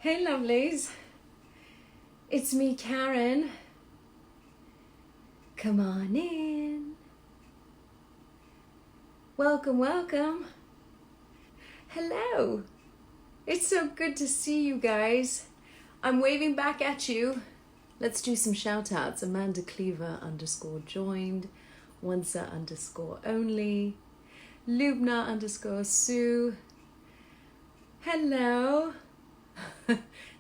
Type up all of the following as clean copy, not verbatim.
Hey lovelies, it's me Karen. Come on in. Welcome, welcome. Hello. It's so good to see you guys. I'm waving back at you. Let's do some shout outs. Amanda Cleaver _joined. Wansa _only. Lubna _Sue. Hello.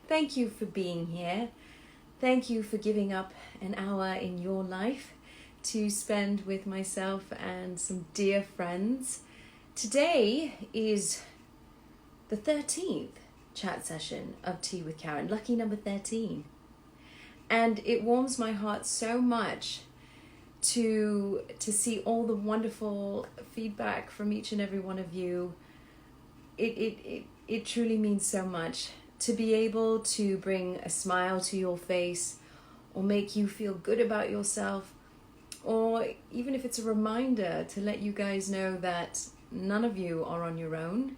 Thank you for being here. Thank you for giving up an hour in your life to spend with myself and some dear friends. Today is the 13th chat session of Tea with Karen, lucky number 13. And it warms my heart so much to see all the wonderful feedback from each and every one of you. It truly means so much to be able to bring a smile to your face or make you feel good about yourself, or even if it's a reminder to let you guys know that none of you are on your own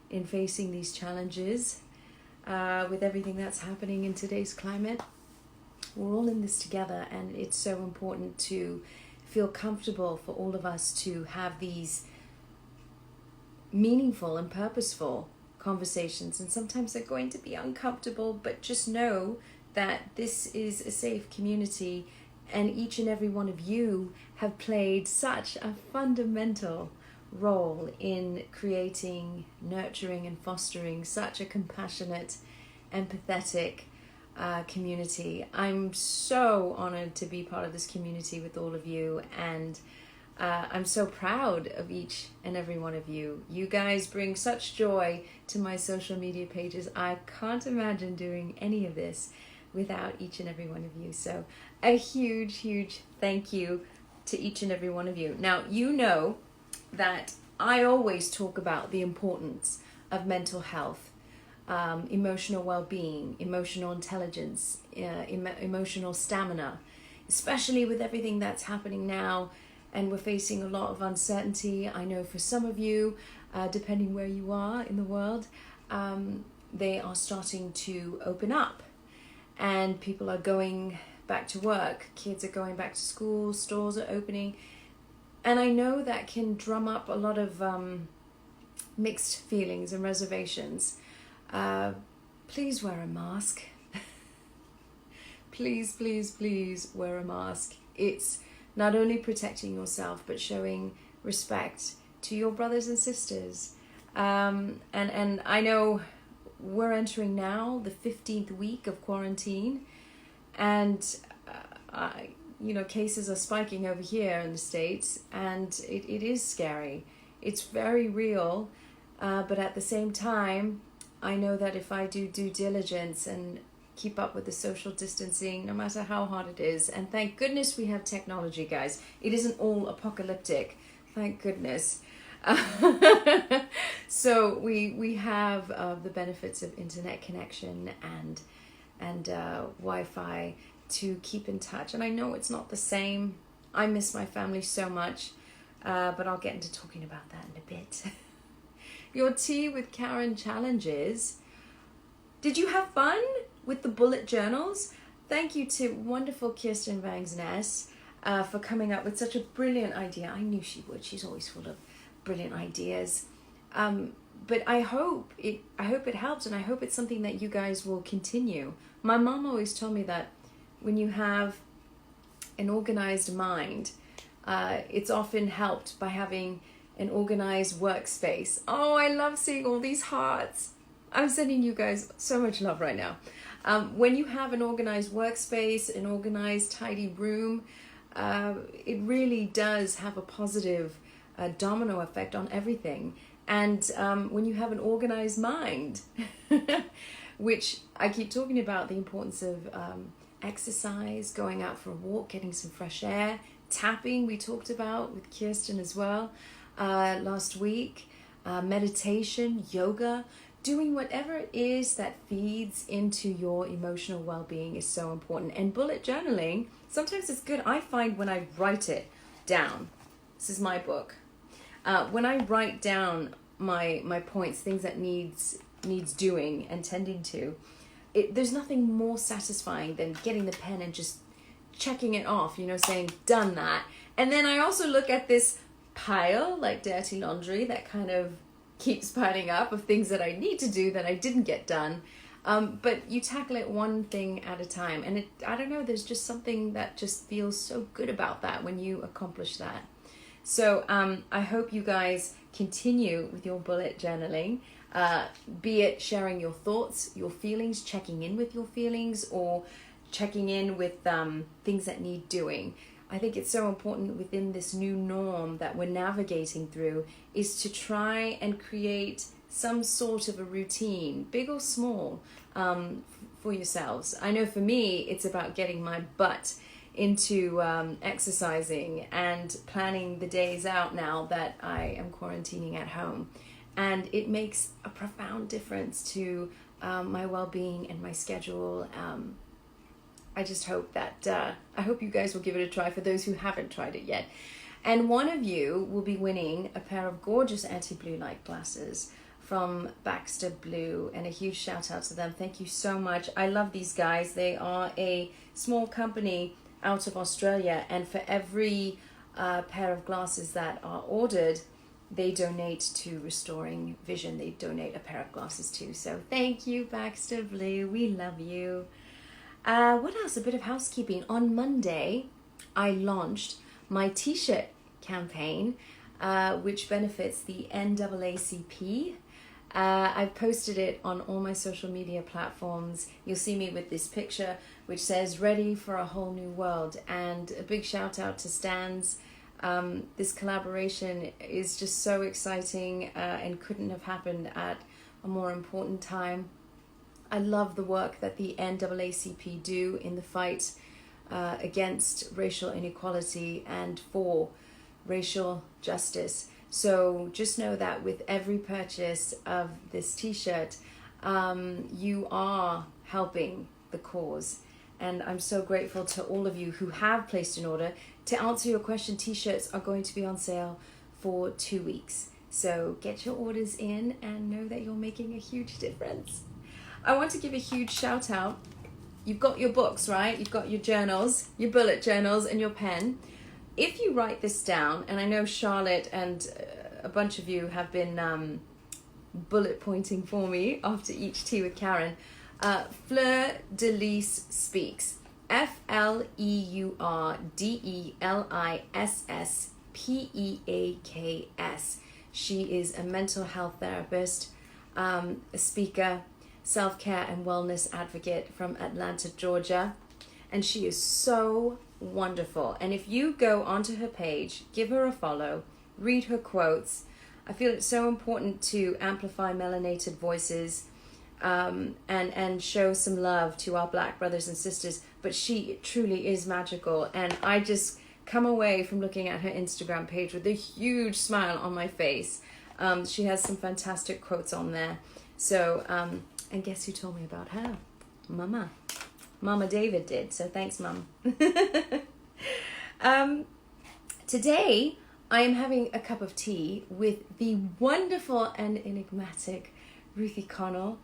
in facing these challenges with everything that's happening in today's climate. We're all in this together, and it's so important to feel comfortable for all of us to have these meaningful and purposeful conversations, and sometimes they're going to be uncomfortable, but just know that this is a safe community, and each and every one of you have played such a fundamental role in creating, nurturing and fostering such a compassionate, empathetic community. I'm so honored to be part of this community with all of you, and I'm so proud of each and every one of you. You guys bring such joy to my social media pages. I can't imagine doing any of this without each and every one of you. So a huge, huge thank you to each and every one of you. Now, you know that I always talk about the importance of mental health, emotional well-being, emotional intelligence, emotional stamina, especially with everything that's happening now. And we're facing a lot of uncertainty. I know for some of you, depending where you are in the world, they are starting to open up. And people are going back to work. Kids are going back to school. Stores are opening. And I know that can drum up a lot of mixed feelings and reservations. Please wear a mask. Please, please, please wear a mask. It's not only protecting yourself, but showing respect to your brothers and sisters. And I know we're entering now the 15th week of quarantine, and cases are spiking over here in the States, and it is scary. It's very real, but at the same time, I know that if I do due diligence and keep up with the social distancing, no matter how hard it is. And thank goodness we have technology, guys. It isn't all apocalyptic, thank goodness. So we have the benefits of internet connection and Wi-Fi to keep in touch. And I know it's not the same. I miss my family so much, but I'll get into talking about that in a bit. Your Tea with Karen challenges. Did you have fun with the bullet journals? Thank you to wonderful Kirsten Vangsness for coming up with such a brilliant idea. I knew she would. She's always full of brilliant ideas. But I hope it helps, and I hope it's something that you guys will continue. My mom always told me that when you have an organized mind, it's often helped by having an organized workspace. Oh, I love seeing all these hearts. I'm sending you guys so much love right now. When you have an organized workspace, an organized, tidy room, it really does have a positive domino effect on everything. And when you have an organized mind, which I keep talking about, the importance of exercise, going out for a walk, getting some fresh air, tapping, we talked about with Kirsten as well last week, meditation, yoga, doing whatever it is that feeds into your emotional well-being is so important. And bullet journaling, sometimes it's good. I find when I write it down, this is my book, when I write down my points, things that needs doing and tending to, there's nothing more satisfying than getting the pen and just checking it off, you know, saying done that. And then I also look at this pile, like dirty laundry, that kind of keeps piling up of things that I need to do that I didn't get done. But you tackle it one thing at a time. And I don't know, there's just something that just feels so good about that when you accomplish that. So I hope you guys continue with your bullet journaling, be it sharing your thoughts, your feelings, checking in with your feelings, or checking in with things that need doing. I think it's so important within this new norm that we're navigating through is to try and create some sort of a routine, big or small, for yourselves. I know for me, it's about getting my butt into exercising and planning the days out now that I am quarantining at home. And it makes a profound difference to my well-being and my schedule. I just hope that, I hope you guys will give it a try for those who haven't tried it yet. And one of you will be winning a pair of gorgeous anti-blue light glasses from Baxter Blue, and a huge shout out to them. Thank you so much. I love these guys. They are a small company out of Australia, and for every pair of glasses that are ordered, they donate to Restoring Vision. They donate a pair of glasses too. So thank you, Baxter Blue. We love you. What else? A bit of housekeeping. On Monday, I launched my t-shirt campaign, which benefits the NAACP. I've posted it on all my social media platforms. You'll see me with this picture, which says "Ready for a Whole New World." And a big shout out to Stans. This collaboration is just so exciting and couldn't have happened at a more important time. I love the work that the NAACP do in the fight against racial inequality and for racial justice. So just know that with every purchase of this t-shirt, you are helping the cause. And I'm so grateful to all of you who have placed an order. To answer your question, t-shirts are going to be on sale for 2 weeks. So get your orders in and know that you're making a huge difference. I want to give a huge shout out. You've got your books, right? You've got your journals, your bullet journals, and your pen. If you write this down, and I know Charlotte and a bunch of you have been bullet pointing for me after each tea with Karen, Fleur de Lis Speaks. FLEURDELISSPEAKS. She is a mental health therapist, a speaker, self-care and wellness advocate from Atlanta, Georgia. And she is so wonderful. And if you go onto her page, give her a follow, read her quotes. I feel it's so important to amplify melanated voices and show some love to our Black brothers and sisters. But she truly is magical. And I just come away from looking at her Instagram page with a huge smile on my face. She has some fantastic quotes on there. So, and guess who told me about her? Mama David did. So thanks, Mum. Today, I am having a cup of tea with the wonderful and enigmatic Ruthie Connell.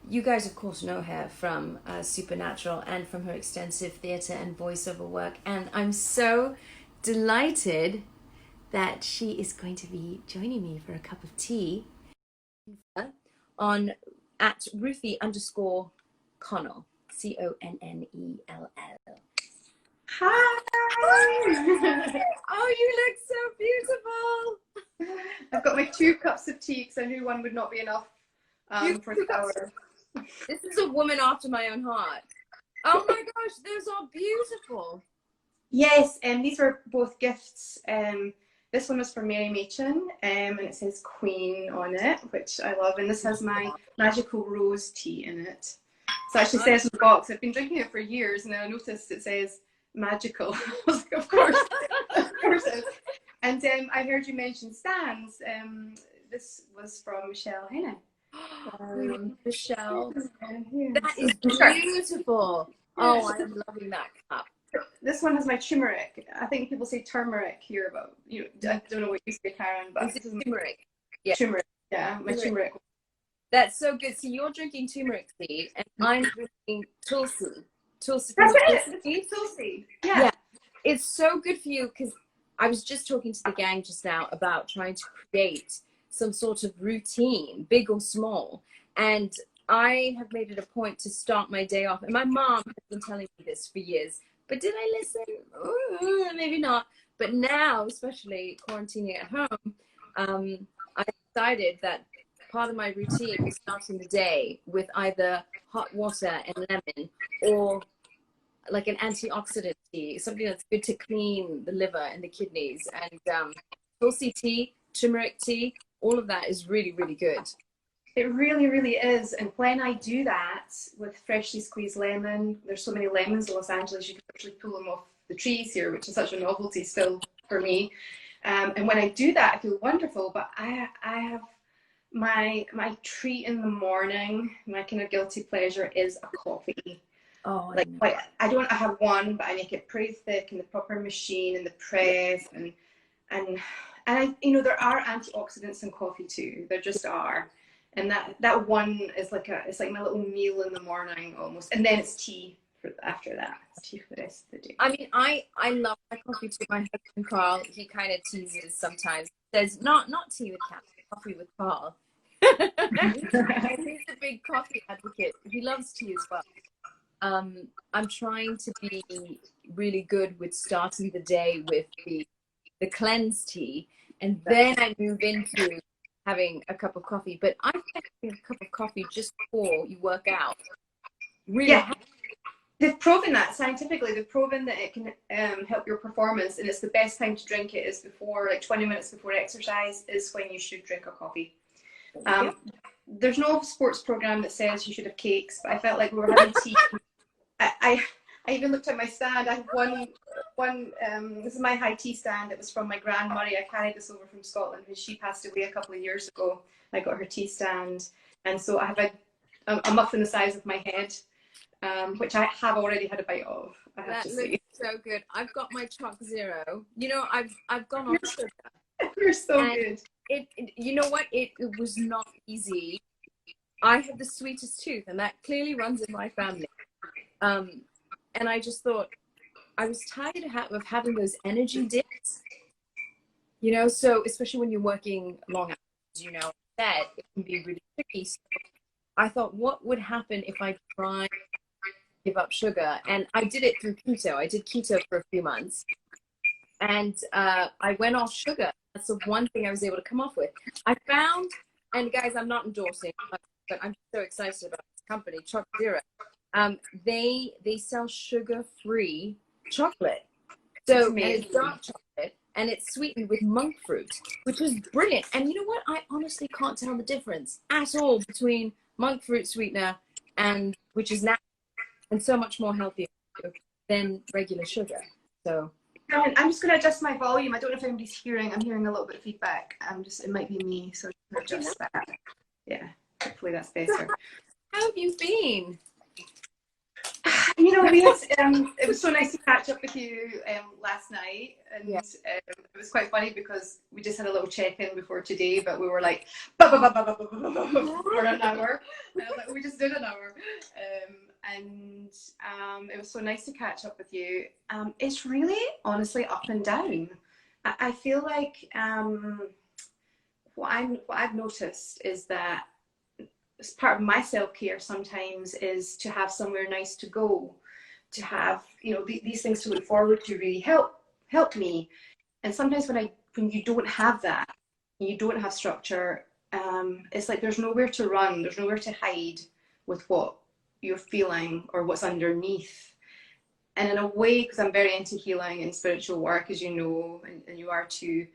You guys, of course, know her from Supernatural and from her extensive theatre and voiceover work. And I'm so delighted that she is going to be joining me for a cup of tea on at Ruthie_Connell, CONNELL. Hi! Oh, you look so beautiful! I've got my 2 cups of tea because I knew one would not be enough for an hour. This is a woman after my own heart. Oh my gosh, those are beautiful. Yes, these were both gifts. This one was from Mary Machin, and it says Queen on it, which I love. And this has my magical rose tea in it. So it actually says in the box, I've been drinking it for years, and then I noticed it says magical. I was like, of course, of course it is. And I heard you mention Stans. This was from Michelle Henne. Michelle, that is beautiful. Oh, I'm loving that cup. This one has my turmeric. I think people say turmeric here, but I don't know what you say, Karen. But Is it turmeric? Yeah. Turmeric, yeah, my turmeric. That's so good. So you're drinking turmeric tea, and I'm drinking tulsi. Tulsi from That's the it. tulsi It's tea. Tulsi. Yeah, Yeah. it's so good for you because I was just talking to the gang just now about trying to create some sort of routine, big or small. And I have made it a point to start my day off. And my mom has been telling me this for years. But did I listen? Maybe not. But now, especially quarantining at home, I decided that part of my routine is starting the day with either hot water and lemon or like an antioxidant tea, something that's good to clean the liver and the kidneys. And tulsi tea, turmeric tea, all of that is really, really good. It really, really is. And when I do that with freshly squeezed lemon, there's so many lemons in Los Angeles, you can actually pull them off the trees here, which is such a novelty still for me. And when I do that, I feel wonderful. But I have my treat in the morning, my kind of guilty pleasure is a coffee. Oh, Like I have one, but I make it pretty thick in the proper machine and the press, and I, you know, there are antioxidants in coffee too. There just are. And that one is like it's like my little meal in the morning almost, and then it's tea after that. It's tea for the rest of the day. I mean, I love my coffee too. My husband Carl, he kind of teases sometimes. Says not tea with caffeine, coffee with Carl. And he's a big coffee advocate. He loves tea as well. I'm trying to be really good with starting the day with the cleanse tea, and then I move into having a cup of coffee. But I think having a cup of coffee just before you work out really helps. They've proven that scientifically. They've proven that it can help your performance, and it's the best time to drink it is before, like 20 minutes before exercise is when you should drink a coffee. There's no sports program that says you should have cakes, but I felt like we were having tea. I even looked at my stand. I have one this is my high tea stand. It was from my Gran Murray. I carried this over from Scotland when she passed away a couple of years ago. I got her tea stand, and so I have a muffin the size of my head, which I have already had a bite of. I have to say. So good. I've got my Choc Zero. You know, I've gone on sugar. You're so good. It you know what? It was not easy. I have the sweetest tooth, and that clearly runs in my family. And I just thought I was tired of having those energy dips, you know, so especially when you're working long hours, you know, that it can be really tricky. So I thought, what would happen if I tried to give up sugar? And I did it through keto. I did keto for a few months, and I went off sugar. That's the one thing I was able to come off with. I found, and guys, I'm not endorsing, but I'm so excited about this company, Choc Zero. They sell sugar-free chocolate. So, and it's dark chocolate, and it's sweetened with monk fruit, which is brilliant. And you know what? I honestly can't tell the difference at all between monk fruit sweetener and which is natural and so much more healthy than regular sugar. So I'm just going to adjust my volume. I don't know if anybody's hearing. I'm hearing a little bit of feedback. It might be me, so I'm going to adjust that. Yeah, hopefully that's better. How have you been? You know, we had, it was so nice to catch up with you last night, and it was quite funny because we just had a little check-in before today, but we were like for an hour. And I was like, we just did an hour, and it was so nice to catch up with you. It's really honestly up and down. I feel like what I've noticed is that as part of my self-care sometimes is to have somewhere nice to go, to have, you know, these things to look forward to really help me. And sometimes when you don't have that, you don't have structure, it's like there's nowhere to run, there's nowhere to hide with what you're feeling or what's underneath. And in a way, because I'm very into healing and spiritual work, as you know, and you are too,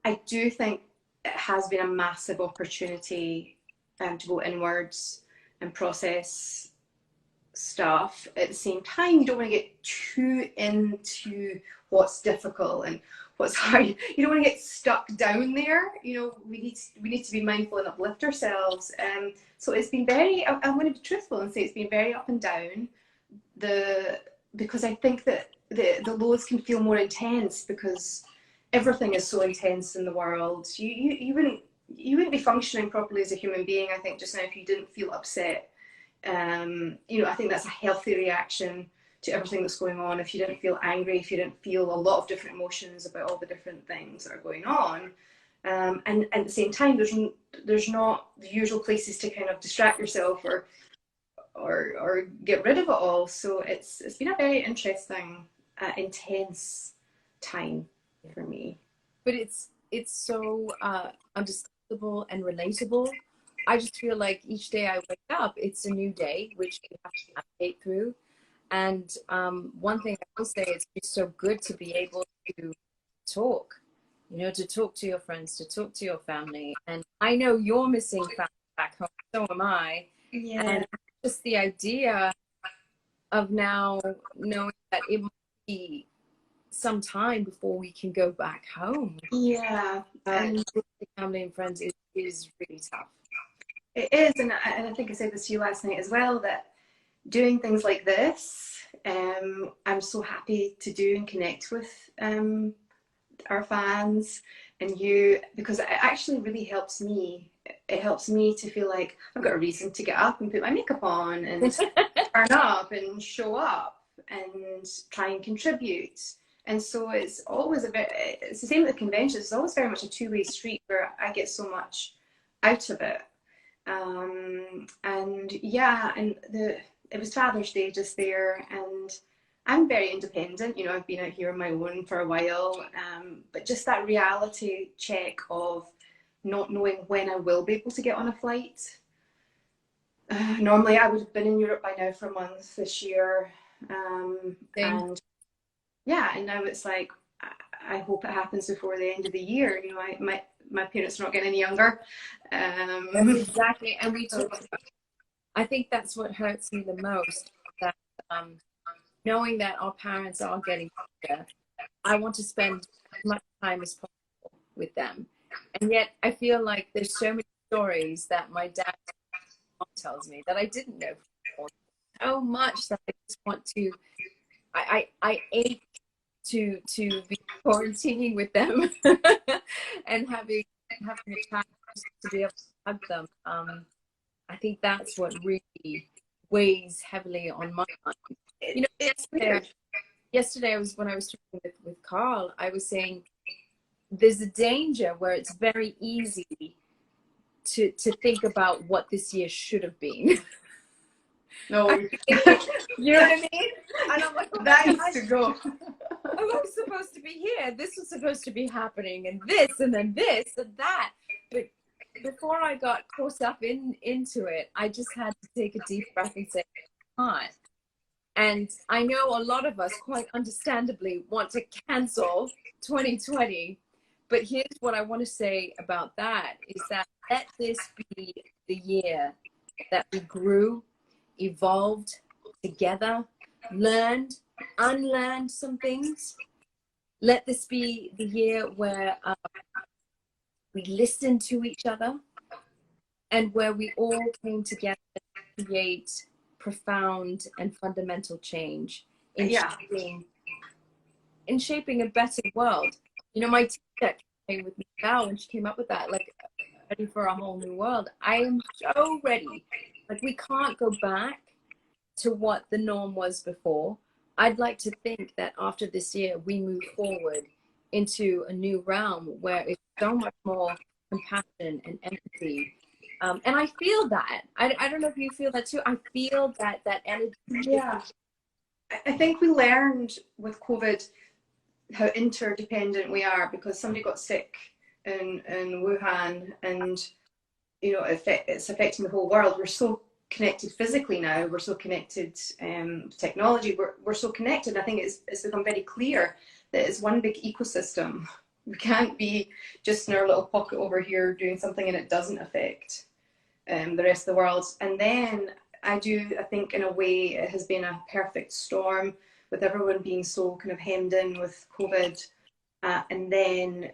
I do think it has been a massive opportunity to go inwards and process stuff. At the same time, you don't want to get too into what's difficult and what's hard. You don't want to get stuck down there. You know, we need to be mindful and uplift ourselves. So it's been very, I'm going to be truthful and say it's been very up and down. Because I think that the lows can feel more intense because everything is so intense in the world. You you wouldn't be functioning properly as a human being, I think, just now if you didn't feel upset. You know, I think that's a healthy reaction to everything that's going on. If you didn't feel angry, if you didn't feel a lot of different emotions about all the different things that are going on, and at the same time, there's not the usual places to kind of distract yourself or get rid of it all. So it's been a very interesting, intense time for me. But it's so understandable and relatable. I just feel like each day I wake up, it's a new day, which you have to navigate through. And one thing I will say, it's just so good to be able to talk, you know, to talk to your friends, to talk to your family. And I know you're missing family back home, so am I. Yeah. And just the idea of now knowing that it might be some time before we can go back home. Yeah. And with the family and friends is really tough. It is, and I think I said this to you last night as well, that doing things like this, I'm so happy to do and connect with our fans and you, because it actually really helps me. It helps me to feel like I've got a reason to get up and put my makeup on and turn up and show up and try and contribute. And so it's always it's the same with the conventions. It's always very much a two-way street where I get so much out of it. And yeah, and it was Father's Day just there, and I'm very independent, you know, I've been out here on my own for a while, but just that reality check of not knowing when I will be able to get on a flight. Normally I would have been in Europe by now for a month this year, and yeah, and now it's like, I hope it happens before the end of the year. You know, my parents are not getting any younger. Exactly, and we talk about, I think that's what hurts me the most, that knowing that our parents are getting older, I want to spend as much time as possible with them. And yet I feel like there's so many stories that my dad tells me that I didn't know before. So much that I just want to, I ache to be quarantining with them and having a chance to be able to hug them. I think that's what really weighs heavily on my mind. You know, yesterday when I was talking with Carl, I was saying there's a danger where it's very easy to think about what this year should have been. No, you know what I mean? And I'm like, oh, that needs to go. I was supposed to be here. This was supposed to be happening, and this, and then this, and that. But before I got caught up into it, I just had to take a deep breath and say, "Come on." And I know a lot of us, quite understandably, want to cancel 2020. But here's what I want to say about that: is that let this be the year that we grew, evolved together, learned, unlearned some things. Let this be the year where we listened to each other and where we all came together to create profound and fundamental change in shaping a better world. You know, my teacher came with me now when she came up with that, like, ready for a whole new world. I am so ready. Like, we can't go back to what the norm was before. I'd like to think that after this year, we move forward into a new realm where it's so much more compassion and empathy. And I feel that. I don't know if you feel that too. I feel that energy. Yeah. I think we learned with COVID how interdependent we are, because somebody got sick in Wuhan, and you know, it's affecting the whole world. We're so connected physically now. We're so connected technology. We're so connected. I think it's become very clear that it's one big ecosystem. We can't be just in our little pocket over here doing something and it doesn't affect the rest of the world. And then I think in a way it has been a perfect storm, with everyone being so kind of hemmed in with COVID, and then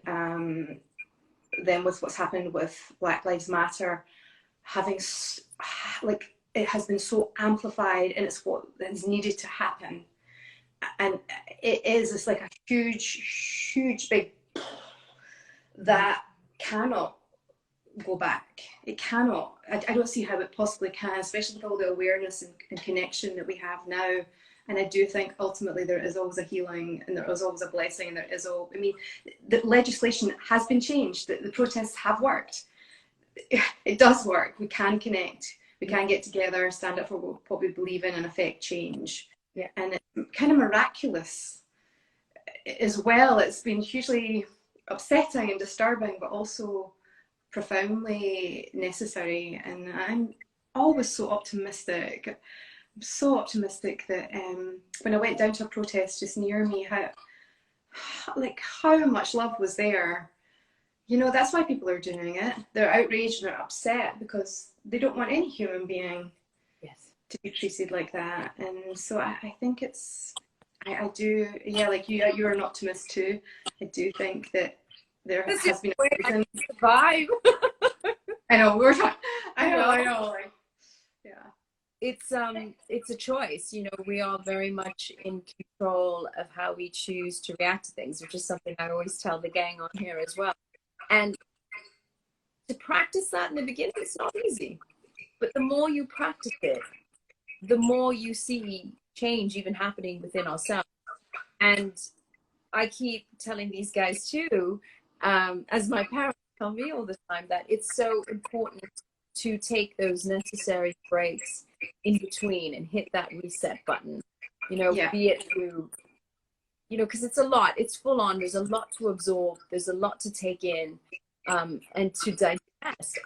with what's happened with Black Lives Matter, having like, it has been so amplified, and it's what is needed to happen. And it's like a huge big that cannot go back. It cannot. I don't see how it possibly can, especially with all the awareness and connection that we have now. And I do think ultimately there is always a healing, and there is always a blessing, and there is all. I mean, the legislation has been changed. The protests have worked. It does work. We can connect. We can get together, stand up for what we believe in, and affect change. Yeah. And it's kind of miraculous as well. It's been hugely upsetting and disturbing, but also profoundly necessary. And I'm always so optimistic. I'm so optimistic that when I went down to a protest just near me, how much love was there. You know, that's why people are doing it. They're outraged and they're upset because they don't want any human being to be treated like that. And so I think I do, yeah, like you're an optimist too. I do think that there has been a reason. Survive. I know, we were talking, I know, like, yeah. It's a choice. You know, we are very much in control of how we choose to react to things, which is something I always tell the gang on here as well. And to practice that in the beginning, it's not easy. But the more you practice it, the more you see change even happening within ourselves. And I keep telling these guys too, as my parents tell me all the time, that it's so important to take those necessary breaks in between and hit that reset button. You know, be it through, you know, because it's a lot, it's full on, there's a lot to absorb, there's a lot to take in, and to digest.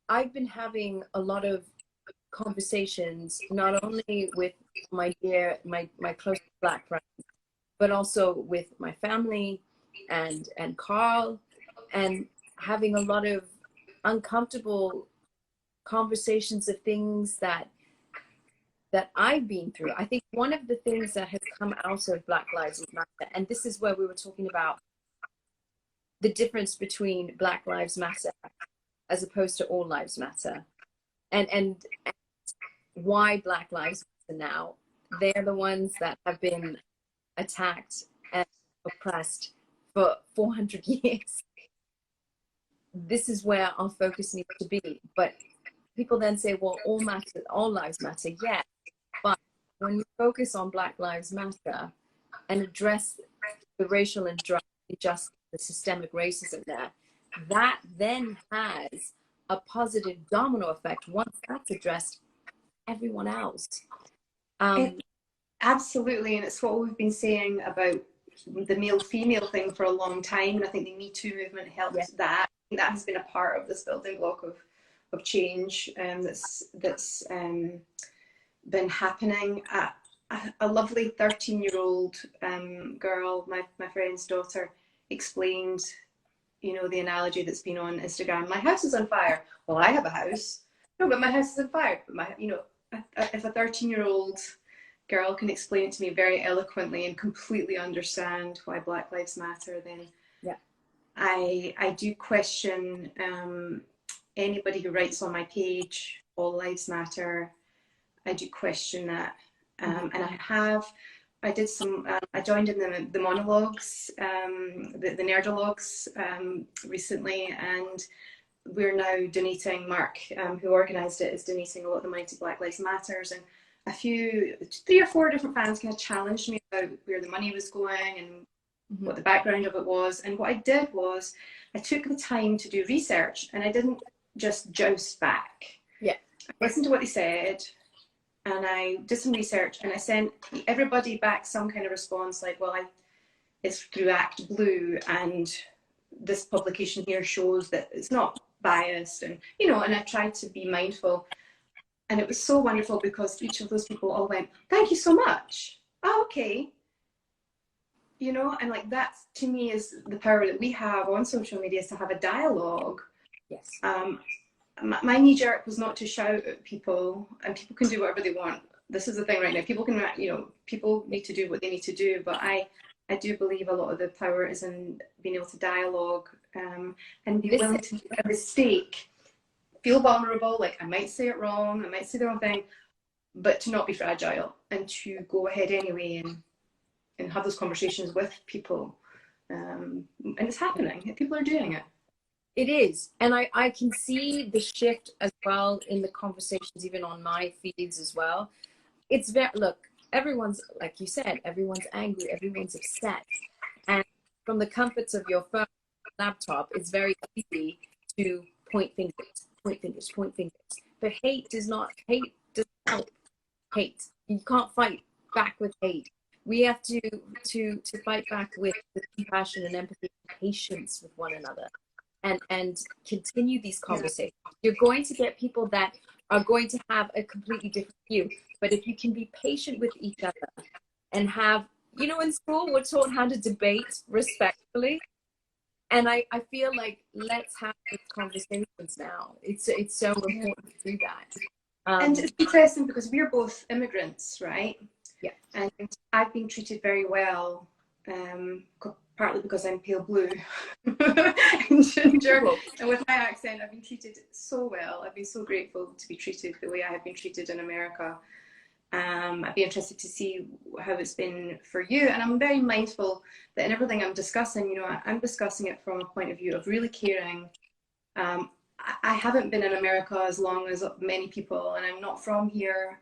I've been having a lot of conversations, not only with my close Black friends, but also with my family and Carl, and having a lot of uncomfortable conversations of things that I've been through. I think one of the things that has come out of Black Lives Matter, and this is where we were talking about the difference between Black Lives Matter as opposed to All Lives Matter, and why Black Lives Matter now. They're the ones that have been attacked and oppressed for 400 years. This is where our focus needs to be. But people then say, well, all lives matter. Yeah, but when you focus on Black Lives Matter and address the racial injustice, the systemic racism there, that then has a positive domino effect. Once that's addressed, everyone else. Absolutely, and it's what we've been saying about the male-female thing for a long time, and I think the Me Too movement helped that. That has been a part of this building block of change that's been happening. A lovely 13-year-old girl, my friend's daughter, explained, you know, the analogy that's been on Instagram. My house is on fire. Well, I have a house. No, but my house is on fire. But if a 13-year-old girl can explain it to me very eloquently and completely understand why Black Lives Matter, then I do question anybody who writes on my page, All Lives Matter. I do question that. And I did some, I joined in the monologues, the nerdologues recently, and we're now donating, Mark, who organised it, is donating a lot of the money to Black Lives Matters. And 3 or 4 different fans kind of challenged me about where the money was going and what the background of it was. And what I did was I took the time to do research, and I didn't just joust back. I listened to what they said, and I did some research, and I sent everybody back some kind of response like, well, it's through Act Blue, and this publication here shows that it's not biased, and and I tried to be mindful. And it was so wonderful because each of those people all went, thank you so much. Oh, okay. And like that to me is the power that we have on social media, is to have a dialogue. Yes. My knee jerk was not to shout at people, and people can do whatever they want. This is the thing right now. People can, people need to do what they need to do. But I do believe a lot of the power is in being able to dialogue and be willing to make a mistake. Feel vulnerable, like I might say it wrong, I might say the wrong thing, but to not be fragile and to go ahead anyway and have those conversations with people. And it's happening. People are doing it. It is. And I can see the shift as well in the conversations, even on my feeds as well. It's very, look, everyone's, like you said, everyone's angry, everyone's upset. And from the comforts of your phone, laptop, it's very easy to point fingers, point fingers, point fingers. But hate does not help hate. You can't fight back with hate. We have to fight back with compassion and empathy and patience with one another, and continue these conversations. You're going to get people that are going to have a completely different view. But if you can be patient with each other and have, you know, in school we're taught how to debate respectfully. And I feel like let's have these conversations now. It's so important to do that. And it's interesting because we're both immigrants, right? Yeah. And I've been treated very well, partly because I'm pale blue and ginger. And with my accent, I've been treated so well. I've been so grateful to be treated the way I have been treated in America. I'd be interested to see how it's been for you. And I'm very mindful that in everything I'm discussing, you know, I'm discussing it from a point of view of really caring. I haven't been in America as long as many people, and I'm not from here.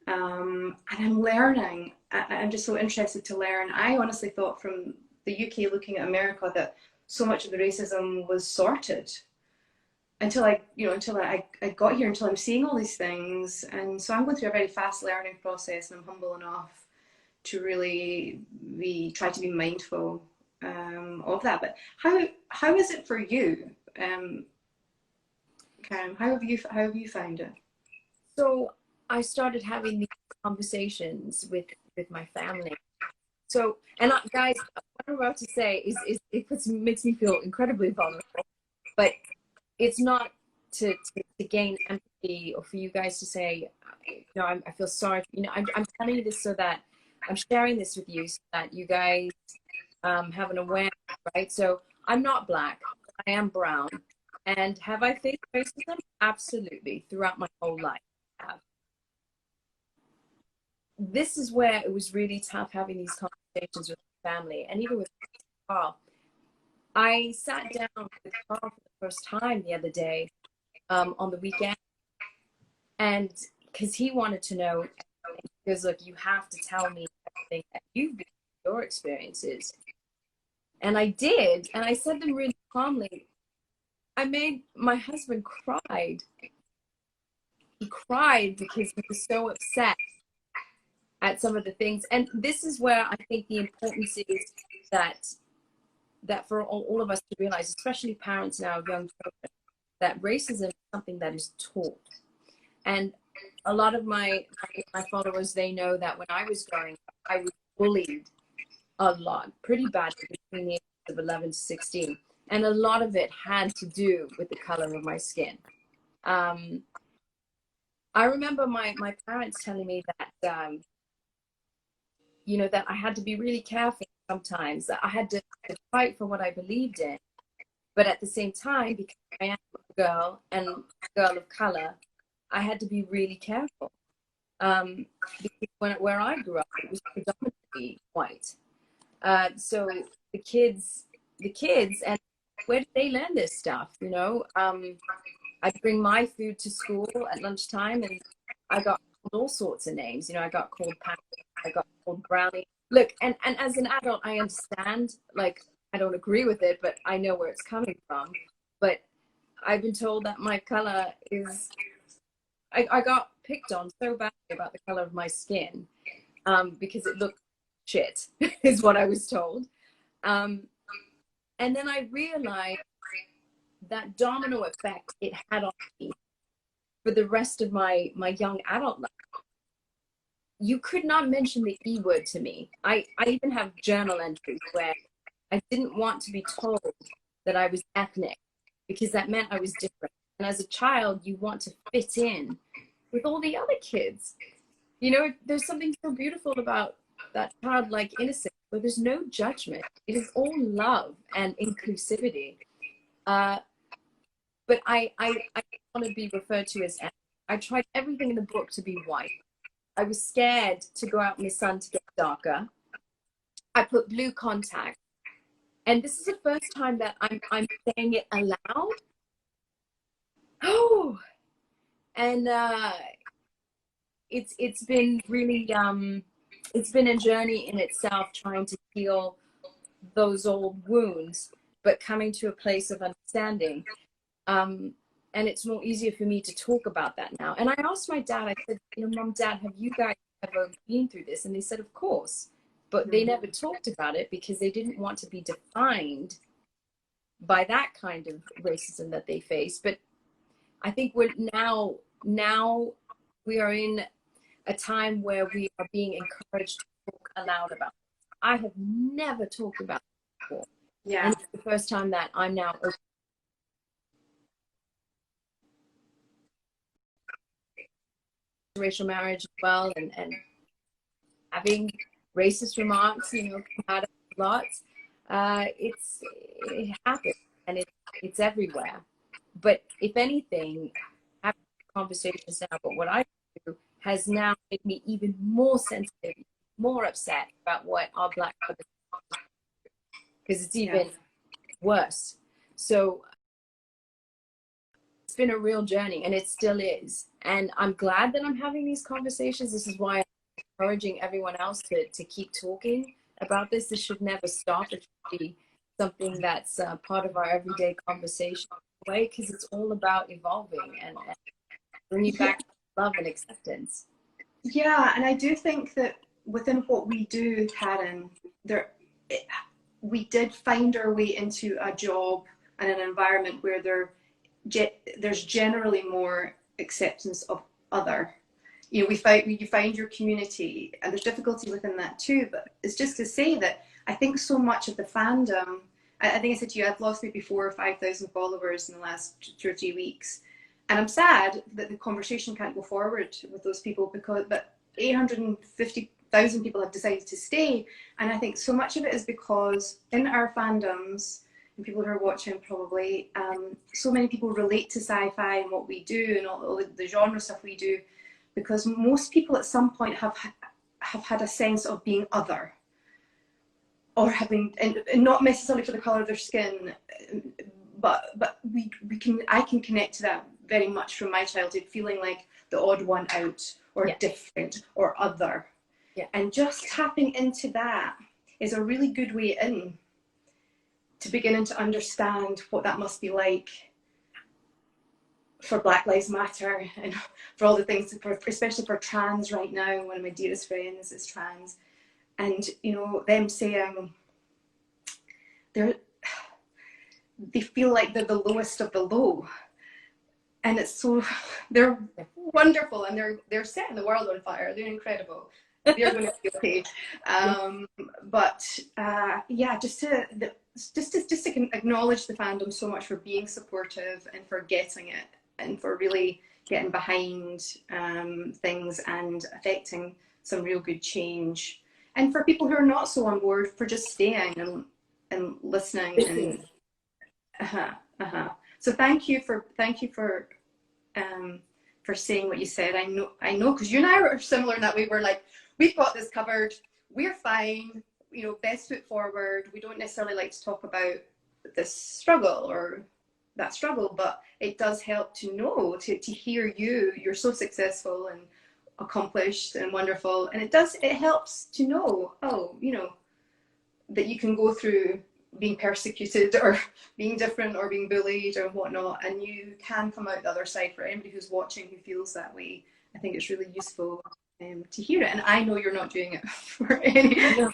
And I'm learning. I'm just so interested to learn. I honestly thought from the UK looking at America that so much of the racism was sorted until I got here, until I'm seeing all these things. And so I'm going through a very fast learning process, and I'm humble enough to really try to be mindful of that. But how is it for you? Karen, how have you found it? So I started having these conversations with my family. So, and guys, what I'm about to say is makes me feel incredibly vulnerable, but it's not to gain empathy or for you guys to say, you know, I feel sorry. You know, I'm telling you this so that I'm sharing this with you so that you guys have an awareness, right? So I'm not Black, I am brown. And have I faced racism? Absolutely, throughout my whole life. This is where it was really tough having these conversations with my family, and even with Carl. I sat down with Carl for the first time the other day on the weekend, and because he wanted to know, he goes, look, you have to tell me everything that you've been, your experiences. And I did, and I said them really calmly. I made my husband cried. He cried because he was so upset at some of the things. And this is where I think the importance is that for all of us to realize, especially parents now of young children, that racism is something that is taught. And a lot of my followers, they know that when I was growing up, I was bullied a lot, pretty badly, between the ages of 11 to 16. And a lot of it had to do with the color of my skin. I remember my parents telling me that, you know, that I had to be really careful sometimes, that I had to fight for what I believed in. But at the same time, because I am a girl and a girl of color, I had to be really careful. Because where I grew up, it was predominantly white. So the kids, and where did they learn this stuff? You know, I'd bring my food to school at lunchtime, and I got called all sorts of names. You know, I got called Pat, I got called Brownie. Look, and as an adult, I understand. Like, I don't agree with it, but I know where it's coming from. But I've been told that my color is. I got picked on so badly about the color of my skin because it looked shit, is what I was told. And then I realized that domino effect it had on me for the rest of my young adult life. You could not mention the E word to me. I even have journal entries where I didn't want to be told that I was ethnic because that meant I was different. And as a child, you want to fit in with all the other kids. You know, there's something so beautiful about that childlike innocence where there's no judgment. It is all love and inclusivity. But I want to be referred to as ethnic. I tried everything in the book to be white. I was scared to go out in the sun to get darker. I put blue contacts. And this is the first time that I'm saying it aloud. Oh, and it's been really it's been a journey in itself, trying to heal those old wounds, but coming to a place of understanding. And it's more easier for me to talk about that now. And I asked my dad, I said, you know, Mom, Dad, have you guys ever been through this? And they said, of course. But they never talked about it because they didn't want to be defined by that kind of racism that they face. But I think we're now we are in a time where we are being encouraged to talk aloud about it. I have never talked about it before. Yeah. And it's the first time that I'm now open. Racial marriage as well, and having racist remarks, you know, come out of lots. It happens, and it's everywhere. But if anything, having conversations now about what I do has now made me even more sensitive, more upset about what our Black brothers do, because it's even worse. So it's been a real journey, and it still is. And I'm glad that I'm having these conversations. This is why I'm encouraging everyone else to keep talking about this. This should never stop. It should be something that's part of our everyday conversation way, because it's all about evolving and bringing back love and acceptance. Yeah, and I do think that within what we do, Karen, we did find our way into a job and an environment where there's generally more acceptance of other. You know, you find your community, and there's difficulty within that too. But it's just to say that I think so much of the fandom. I think I said to you, I've lost maybe 4,000 or 5,000 followers in the last 2 or 3 weeks, and I'm sad that the conversation can't go forward with those people, but 850,000 people have decided to stay, and I think so much of it is because in our fandoms, and people who are watching probably, so many people relate to sci-fi and what we do and all the genre stuff we do, because most people at some point have had a sense of being other, or having, and not necessarily for the color of their skin, but I can connect to that very much from my childhood, feeling like the odd one out, or different, or other. Yeah. And just tapping into that is a really good way in to beginning to understand what that must be like for Black Lives Matter, and for all the things, especially for trans right now. One of my dearest friends is trans, and you know, them saying they feel like they're the lowest of the low, and it's so, they're wonderful, and they're setting the world on fire. They're incredible. They're going to be okay. But yeah, just to acknowledge the fandom so much for being supportive and for getting it, and for really getting behind things and affecting some real good change. And for people who are not so on board, for just staying and listening. And so thank you for saying what you said. I know, because you and I are similar in that we were like, we've got this covered, we're fine, you know, best foot forward. We don't necessarily like to talk about this struggle or that struggle, but it does help to know, to hear you're so successful and accomplished and wonderful, and it helps to know, oh, you know, that you can go through being persecuted or being different or being bullied or whatnot, and you can come out the other side. For anybody who's watching who feels that way, I think it's really useful to hear it. And I know you're not doing it for any. No.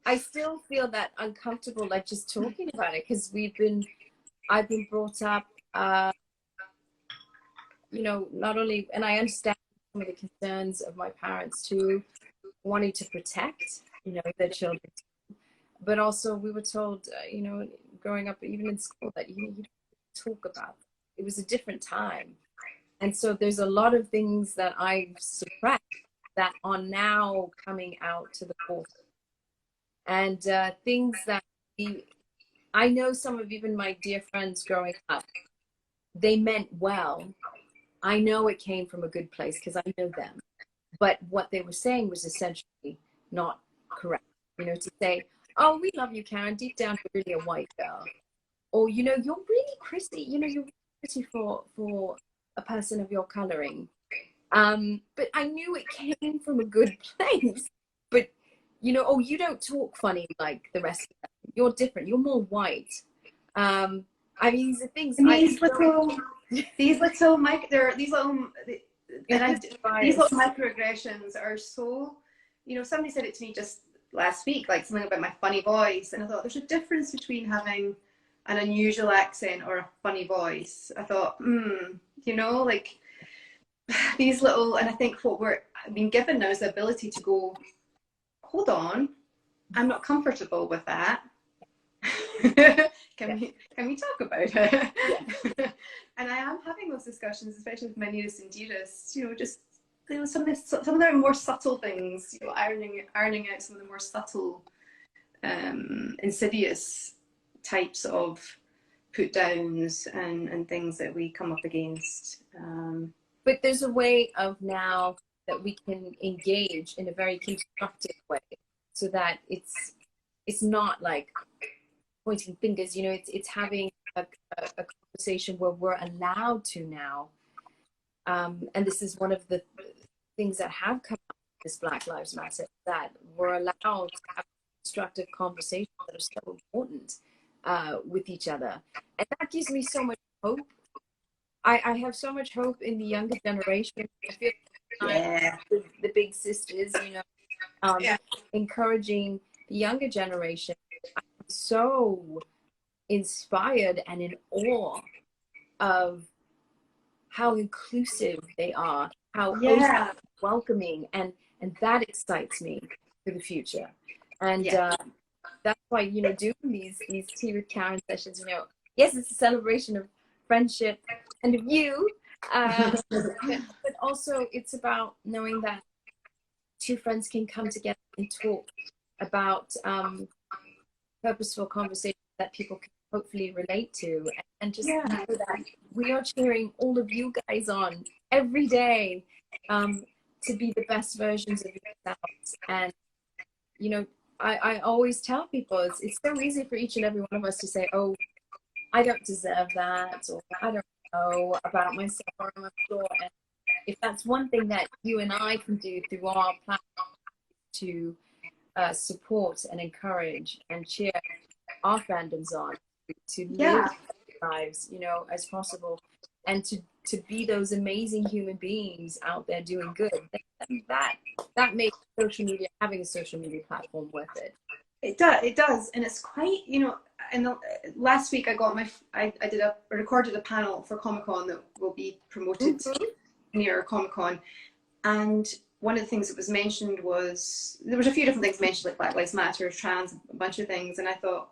I still feel that uncomfortable, like just talking about it, because I've been brought up, you know, not only, and I understand some of the concerns of my parents too, wanting to protect, you know, their children, but also we were told, you know, growing up, even in school, that you don't talk about it. It was a different time, and so there's a lot of things that I've suppressed that are now coming out to the forefront, and things that I know some of even my dear friends growing up, they meant well. I know it came from a good place because I know them, but what they were saying was essentially not correct. you know, to say, oh, we love you, Karen, deep down you're really a white girl, or, you know, you're really pretty, you know, you're really pretty for a person of your coloring. But I knew it came from a good place. But, you know, oh, you don't talk funny like the rest of them. You're different. You're more white. I mean, these are things. And these little microaggressions are so, you know, somebody said it to me just last week, like something about my funny voice, and I thought there's a difference between having an unusual accent or a funny voice. I thought, you know, like these little, and I think what we're being given now is the ability to go, hold on, I'm not comfortable with that. Can we talk about it? Yeah. And I am having those discussions, especially with my nearest and dearest, you know, just, you know, some of the more subtle things, you know, ironing out some of the more subtle, insidious types of put downs and things that we come up against. But there's a way of now that we can engage in a very constructive way, so that it's not like pointing fingers, you know, it's having a conversation where we're allowed to now. And this is one of the things that have come up with this Black Lives Matter, that we're allowed to have constructive conversations that are so important with each other. And that gives me so much hope. I have so much hope in the younger generation. I feel like the big sisters, you know, encouraging the younger generation. I'm so inspired and in awe of how inclusive they are, how welcoming, and that excites me for the future. And that's why, you know, doing these Tea with Karen sessions, you know, yes, it's a celebration of friendship and of you, but also it's about knowing that two friends can come together and talk about purposeful conversations that people can hopefully relate to, and just know that we are cheering all of you guys on every day to be the best versions of yourselves. And, you know, I always tell people it's so easy for each and every one of us to say, oh, I don't deserve that, or I don't know about myself, or I'm not sure. And if that's one thing that you and I can do through our platform to support and encourage and cheer our fandoms on, to live lives, you know, as possible, and to be those amazing human beings out there doing good, that makes social media, having a social media platform, worth it. It does, and it's quite, you know. And last week I recorded a panel for Comic-Con that will be promoted near Comic-Con, and one of the things that was mentioned was, there was a few different things mentioned, like Black Lives Matter, trans, a bunch of things, and I thought,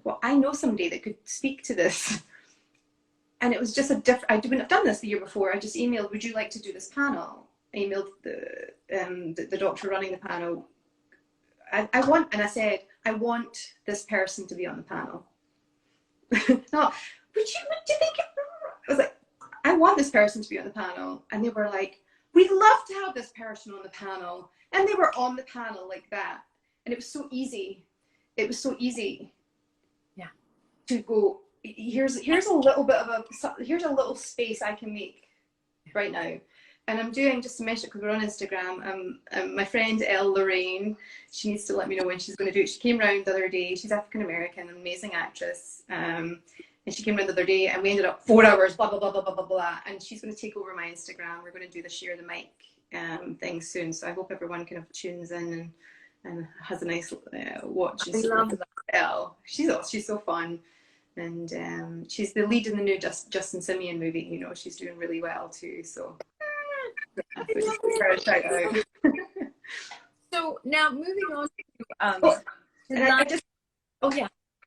well, I know somebody that could speak to this. And it was just I wouldn't have done this the year before. I just emailed, would you like to do this panel? I emailed the doctor running the panel. And I said, I want this person to be on the panel. No, do you think I was like, I want this person to be on the panel. And they were like, we'd love to have this person on the panel. And they were on the panel like that. And it was so easy. It was so easy. Yeah. To go, here's a little bit of here's a little space I can make right now. And I'm doing, just to mention it because we're on Instagram, my friend Elle Lorraine, she needs to let me know when she's going to do it. She came round the other day. She's African-American, an amazing actress. And she came round the other day and we ended up 4 hours, blah, blah, blah, blah, blah, blah, blah. And she's going to take over my Instagram. We're going to do the share the mic thing soon. So I hope everyone kind of tunes in and has a nice watch. I love that. Elle. She's so fun. And she's the lead in the new Justin Simeon movie. You know, she's doing really well too. So so now moving on to go ahead. I just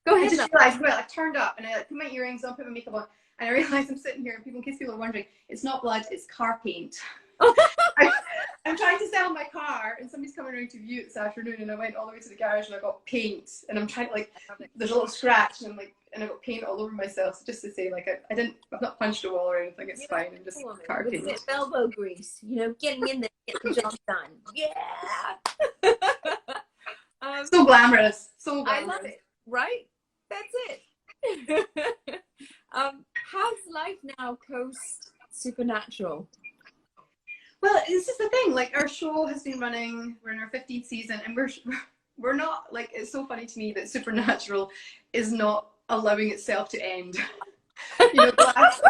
realized, I turned up and I put my earrings on, put my makeup on, and I realized I'm sitting here, and in case people are wondering, it's not blood, it's car paint. I'm trying to sell my car, and somebody's coming around to view it this afternoon, and I went all the way to the garage and I got paint, and I'm trying to, there's a little scratch, and I got paint all over myself, so just to say, I've not punched a wall or anything, it's fine, I'm just car paint. It's elbow grease, you know, getting in there, get the job done. Yeah. So glamorous, so I glamorous. love it, right? That's it. How's life now post Supernatural? Well, this is the thing. Like, our show has been running. We're in our 15th season, and we're not, like, it's so funny to me that Supernatural is not allowing itself to end. You know, the last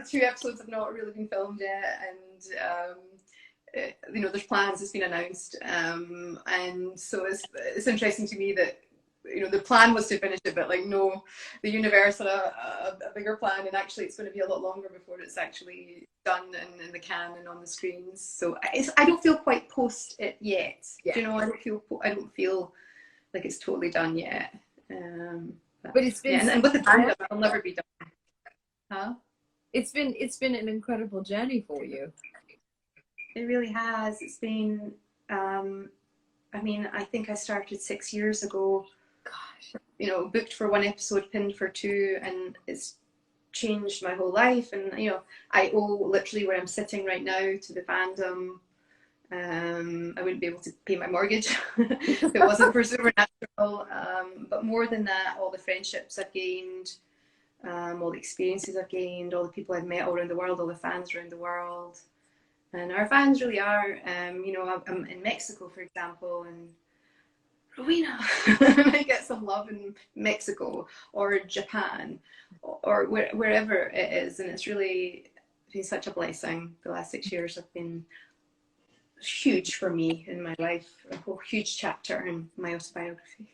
2 episodes have not really been filmed yet, and you know, there's plans. It's been announced, and so it's interesting to me that, you know, the plan was to finish it, but like, no, the universe had a bigger plan, and actually it's going to be a lot longer before it's actually done and in the can and on the screens. So I don't feel quite post it yet. Yeah. Do you know? I don't feel like it's totally done yet. But it's been, yeah, and with the fandom, it'll never be done. Huh? It's been an incredible journey for you. It really has. It's been. I mean, I think I started 6 years ago. Gosh. You know, booked for 1 episode, pinned for 2, and it's changed my whole life. And, you know, I owe literally where I'm sitting right now to the fandom. I wouldn't be able to pay my mortgage if it wasn't for Supernatural. But more than that, all the friendships I've gained, all the experiences I've gained, all the people I've met all around the world, all the fans around the world. And our fans really are, you know, I'm in Mexico, for example, and Rowena, I get some love in Mexico or Japan or wherever it is. And it's really been such a blessing. The last 6 years have been huge for me in my life, a whole huge chapter in my autobiography.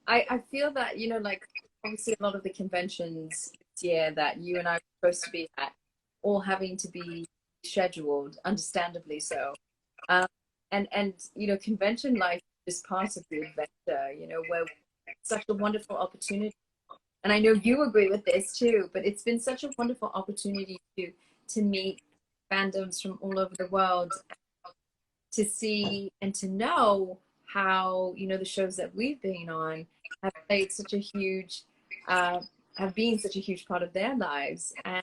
I feel that, you know, like, obviously a lot of the conventions this year that you and I were supposed to be at, all having to be scheduled, understandably so. And you know, convention life is part of the adventure, you know, where it's such a wonderful opportunity. And I know you agree with this too, but it's been such a wonderful opportunity to meet fandoms from all over the world, to see and to know how, you know, the shows that we've been on have played such a huge have been such a huge part of their lives. And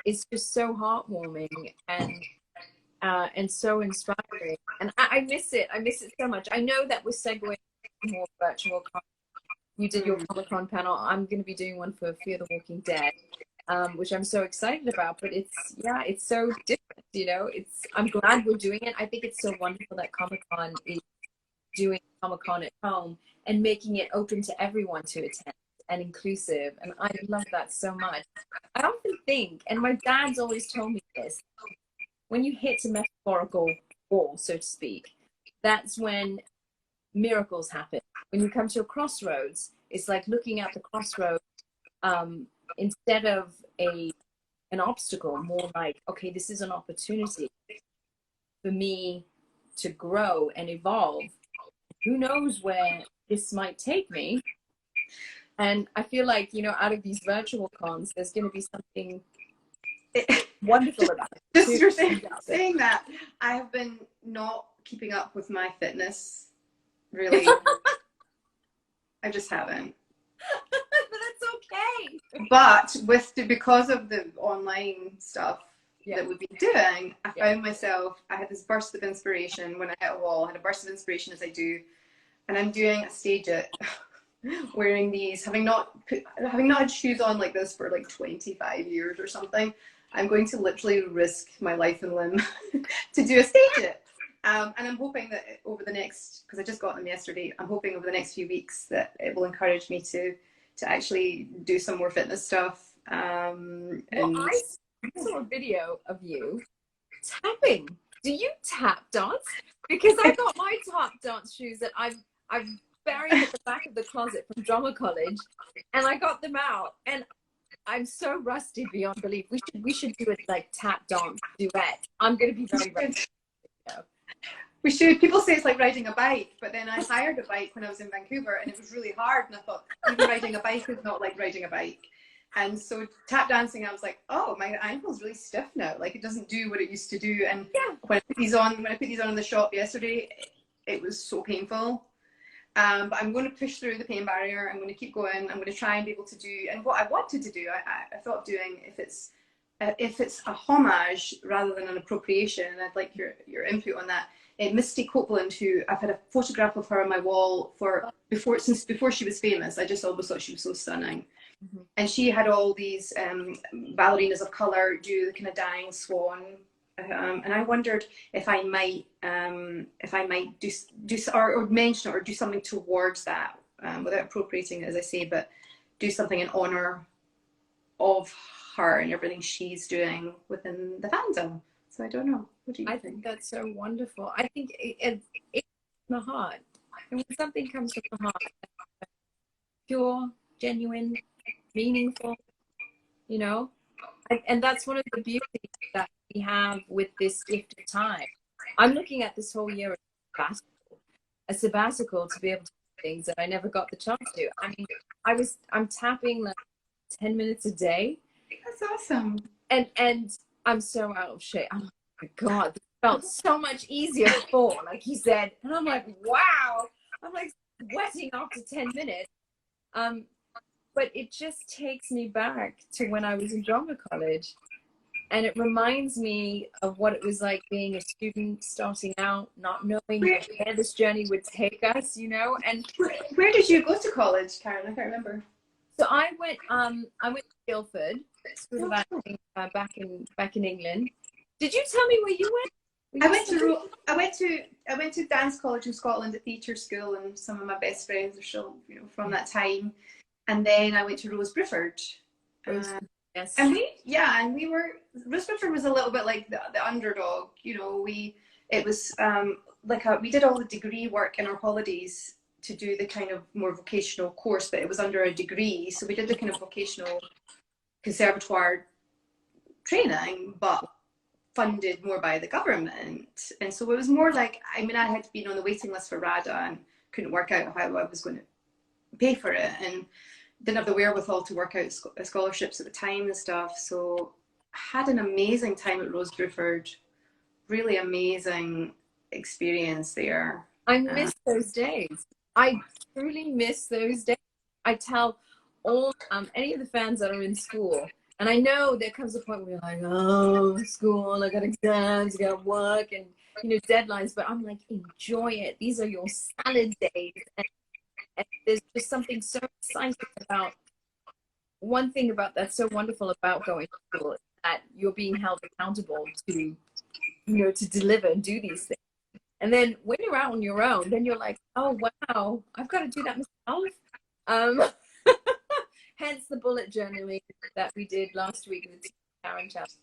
it's just so heartwarming and so inspiring. And I miss it. I miss it so much. I know that we're segueing more virtual. You did your Comic-Con panel. I'm going to be doing one for Fear the Walking Dead, which I'm so excited about. But it's so different, you know. I'm glad we're doing it. I think it's so wonderful that Comic-Con is doing Comic-Con at home and making it open to everyone to attend and inclusive. And I love that so much. I often think, and my dad's always told me this, when you hit a metaphorical wall, so to speak, that's when miracles happen. When you come to a crossroads, it's like looking at the crossroads instead of an obstacle, more like, okay, this is an opportunity for me to grow and evolve. Who knows where this might take me? And I feel like, you know, out of these virtual cons, there's going to be something wonderful about it. Just you're saying that, I have been not keeping up with my fitness, really. I just haven't. But that's okay. But because of the online stuff that we've been doing, I found myself, I had this burst of inspiration when I hit a wall. I had a burst of inspiration, as I do, and I'm doing a stage it wearing these, having not had shoes on like this for like 25 years or something. I'm going to literally risk my life and limb to do a stage it. And I'm hoping that over the next, because I just got them yesterday, I'm hoping over the next few weeks that it will encourage me to actually do some more fitness stuff. Well, I saw a video of you tapping. Do you tap dance? Because I got my tap dance shoes that I've buried at the back of the closet from drama college, and I got them out, and I'm so rusty beyond belief. We should do it like tap dance duet. I'm gonna be very rusty. We should. People say it's like riding a bike, but then I hired a bike when I was in Vancouver, and it was really hard. And I thought, even riding a bike is not like riding a bike. And so tap dancing, I was like, oh, my ankle's really stiff now. Like, it doesn't do what it used to do. And when I put these on in the shop yesterday, it was so painful. But I'm going to push through the pain barrier. I'm going to keep going. I'm going to try and be able to do, and what I wanted to do, I thought of doing, if it's if it's a homage rather than an appropriation, and I'd like your input on that. Misty Copeland, who I've had a photograph of her on my wall since before she was famous. I just always thought she was so stunning. Mm-hmm. And she had all these ballerinas of color do the kind of dying swan. And I wondered if I might do or mention it or do something towards that, without appropriating it, as I say, but do something in honor of her and everything she's doing within the fandom. So I don't know. What do you think? I think that's so wonderful. I think it's from the heart. And when something comes from the heart, pure, genuine, meaningful, you know, and that's one of the beauties that we have with this gift of time. I'm looking at this whole year as a sabbatical to be able to do things that I never got the chance to. I mean, I'm tapping like 10 minutes a day. That's awesome. And I'm so out of shape. I'm like, oh my God, this felt so much easier before, like you said. And I'm like, wow. I'm like sweating after 10 minutes. But it just takes me back to when I was in drama college. And it reminds me of what it was like being a student starting out, not knowing where this journey would take us, you know. And where did you go to college, Karen? I can't remember. So I went to Guildford, School of Acting, back in England. Did you tell me where you went? I went to dance college in Scotland, a theatre school, and some of my best friends are still, you know, from that time. And then I went to Rose Bruford. Yes. And Rose Bruford was a little bit like the underdog, you know. It was we did all the degree work in our holidays to do the kind of more vocational course, but it was under a degree. So we did the kind of vocational conservatoire training, but funded more by the government. And so it was more like, I mean, I had been on the waiting list for RADA and couldn't work out how I was going to pay for it, and didn't have the wherewithal to work out scholarships at the time and stuff. So I had an amazing time at Rose Bruford, really amazing experience there. I miss those days. I truly miss those days. I tell all any of the fans that are in school, and I know there comes a point where you're like, oh, school, I got exams, I got work, and you know, deadlines. But I'm like, enjoy it. These are your salad days, and there's just something so exciting about. One thing about that's so wonderful about going to school is that you're being held accountable to, you know, to deliver and do these things. And then when you're out on your own, then you're like, oh, wow, I've got to do that myself. Hence the bullet journaling that we did last week with Karen Chelsea.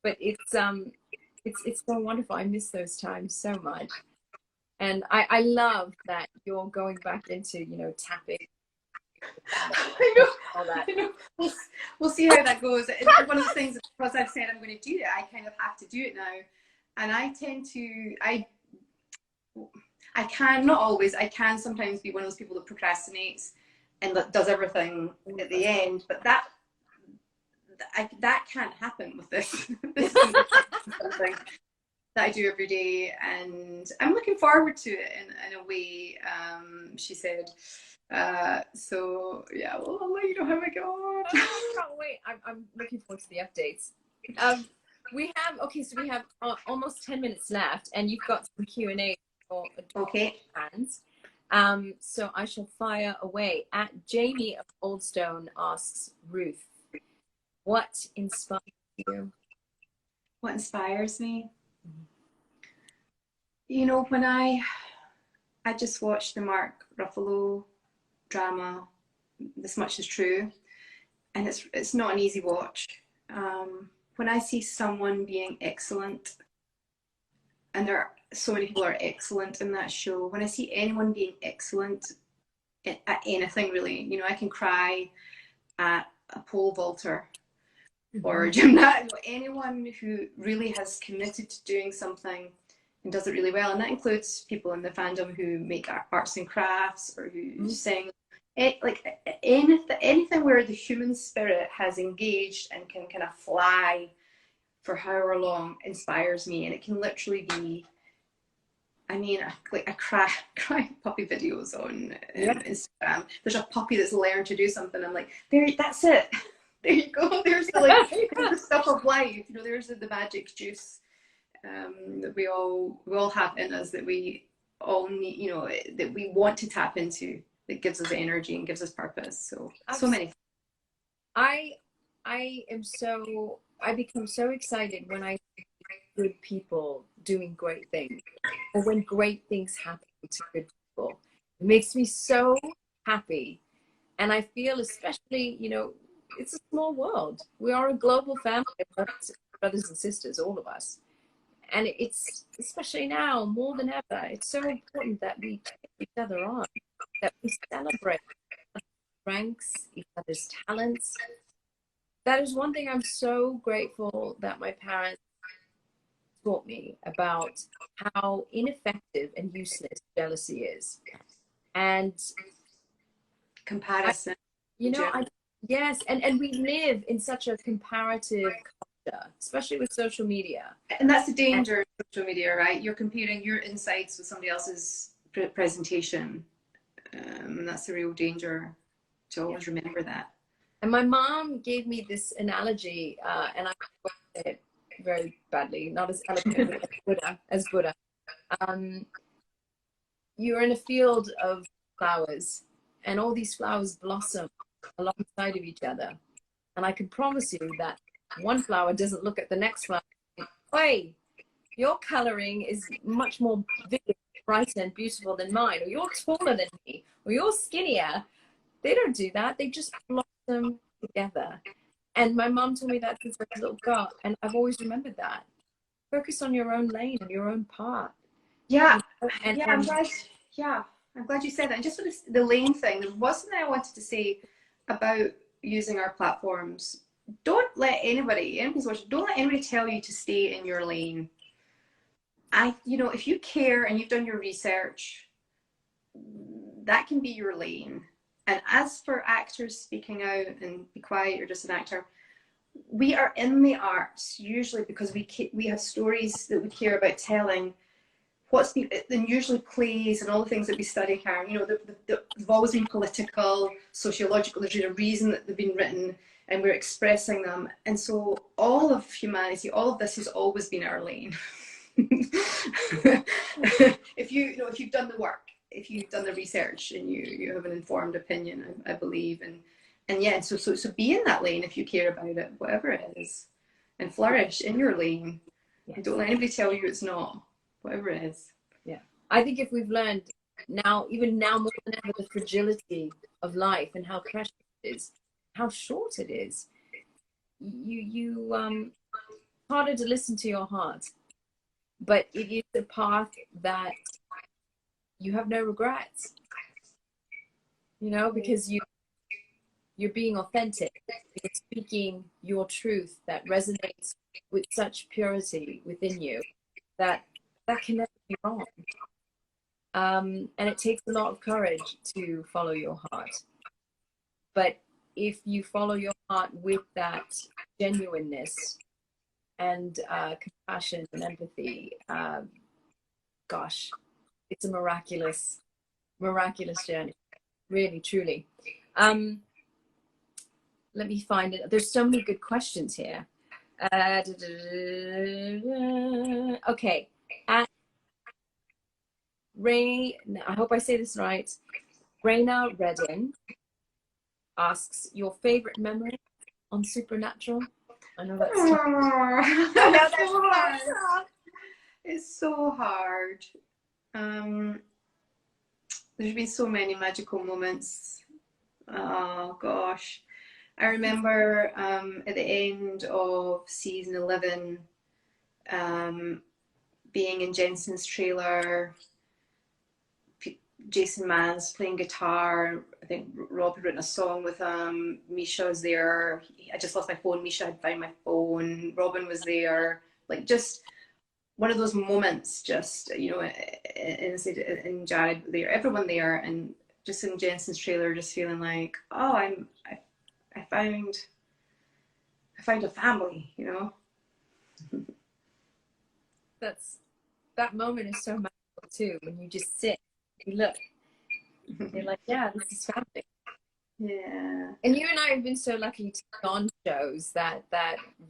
But it's so wonderful. I miss those times so much. And I love that you're going back into, you know, tapping. I know. All that. I know. We'll see how that goes. It's one of the things, because I've said I'm going to do it, I kind of have to do it now. And I tend to, I can, not always, I can sometimes be one of those people that procrastinates and that does everything at the end, but that can't happen with this. This is something that I do every day, and I'm looking forward to it in a way, she said. So yeah, well, I'll let you know how I go. Oh, I can't wait. I'm looking forward to the updates. We have almost 10 minutes left, and you've got some Q&A for fans. So I shall fire away. At Jamie of Oldstone asks Ruth, what inspires you? What inspires me? You know, when I just watched the Mark Ruffalo drama, This Much Is True, and it's not an easy watch. When I see someone being excellent, and there are so many people are excellent in that show, when I see anyone being excellent at anything really, you know, I can cry at a pole vaulter or a gymnast, anyone who really has committed to doing something and does it really well, and that includes people in the fandom who make arts and crafts or who sing, like anything where the human spirit has engaged and can kind of fly for however long inspires me. And it can literally be, I mean, like I cry puppy videos on Instagram. There's a puppy that's learned to do something. I'm like, there, that's it. There you go. There's the like the stuff of life. You know, there's the magic juice that we all have in us, that we all need. You know, that we want to tap into. That gives us energy and gives us purpose. So many. I I become so excited when I see good people doing great things, or when great things happen to good people. It makes me so happy. And I feel, especially, you know, it's a small world. We are a global family of brothers and sisters, all of us. And it's, especially now more than ever, it's so important that we take each other on, that we celebrate our strengths, each other's talents. That is one thing I'm so grateful that my parents taught me about, how ineffective and useless jealousy is. And Comparison. you know, yes, and we live in such a comparative culture, especially with social media. And that's the danger of social media, right? You're comparing your insights with somebody else's presentation. That's the real danger, to always remember that. And my mom gave me this analogy, and I say it very badly, not as eloquently as Buddha. You're in a field of flowers, and all these flowers blossom alongside of each other. And I can promise you that one flower doesn't look at the next flower and think, "Hey, your coloring is much more vivid, brighter, and beautiful than mine," or "You're taller than me," or "You're skinnier." They don't do that. They just blossom together. And my mom told me that since I was a little girl, and I've always remembered that. Focus on your own lane and your own path. Yeah, and I'm glad. Yeah, I'm glad you said that. And just with the lane thing, there was something I wanted to say about using our platforms. Don't let anybody's watching, don't let anybody tell you to stay in your lane. You know, if you care and you've done your research, that can be your lane. And as for actors speaking out and be quiet, you're just an actor. We are in the arts usually because we have stories that we care about telling. And usually plays and all the things that we study, Karen, you know, they've always been political, sociological. There's a reason that they've been written, and we're expressing them. And so all of humanity, all of this has always been our lane. If you've done the work, if you've done the research, and you have an informed opinion, I believe, and yeah, so be in that lane if you care about it, whatever it is, and flourish in your lane. Yes. Don't let anybody tell you it's not. Whatever it is. Yeah. I think if we've learned now, even now more than ever, the fragility of life and how precious it is, how short it is, it's harder to listen to your heart. But it is a path that you have no regrets. You know, because you're being authentic, you're speaking your truth that resonates with such purity within you that can never be wrong. And it takes a lot of courage to follow your heart. But if you follow your heart with that genuineness and compassion and empathy, gosh, it's a miraculous journey, really, truly. Let me find it. There's so many good questions here. Okay. Ray, I hope I say this right. Raina Redden asks, your favorite memory on Supernatural? I know that's hard. It's so hard. There's been so many magical moments. Oh gosh. I remember at the end of season 11, being in Jensen's trailer, Jason Mans playing guitar. I think Rob had written a song with him. Misha was there. I just lost my phone. Misha had found my phone. Robin was there. Like, just one of those moments, just, you know, and Jared there, everyone there, and just in Jensen's trailer, just feeling like, oh, I found a family, you know. That moment is so magical too, when you just sit, you look, you're like, yeah, this is family. Yeah. And you and I have been so lucky to be on shows that